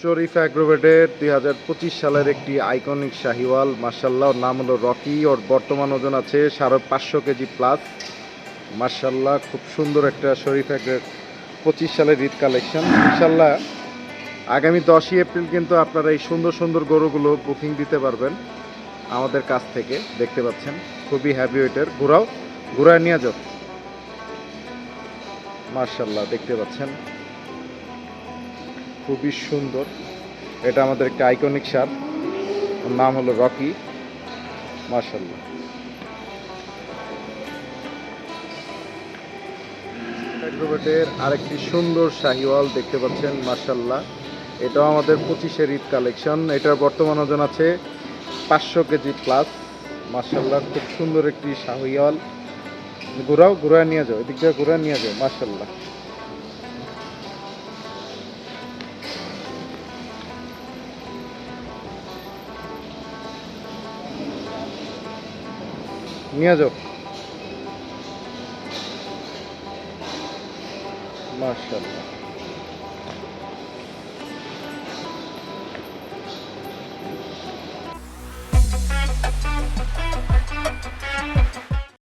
শরীফ অ্যাগ্রোভেটের 2025 সালের একটি আইকনিক শাহিওয়াল, মার্শাল্লাহ। ওর নাম হলো রকি। ওর বর্তমান ওজন আছে 550 কেজি প্লাস। মার্শাল্লাহ, খুব সুন্দর একটা শরীফ অ্যাগ্রোর 25 সালের ঈদ কালেকশন। ইনশাল্লাহ আগামী 10ই এপ্রিল কিন্তু আপনারা এই সুন্দর সুন্দর গরুগুলো বুকিং দিতে পারবেন আমাদের কাছ থেকে। দেখতে পাচ্ছেন খুবই হ্যাভি ওয়েটের। ঘুরায় নিয়ে যাও। মার্শাল্লাহ, দেখতে পাচ্ছেন খুবই সুন্দর। এটা আমাদের একটা আইকনিক সার, নাম হলো রকি। মার্শাল্লাহ, অ্যাগ্রোভেটের আরেকটি সুন্দর শাহিওয়াল দেখতে পাচ্ছেন। মার্শাল্লাহ, এটাও আমাদের 25-এর ঈদ কালেকশন। এটার বর্তমান ওজন আছে 500 কেজি প্লাস। মার্শাল্লাহ, খুব সুন্দর একটি শাহিওয়াল। ঘুরায় নিয়ে যাও, এদিক দিয়ে ঘুরায় নিয়ে যাও। মার্শাল্লাহ, নিয়ে যাও। মার্শাল্লাহ।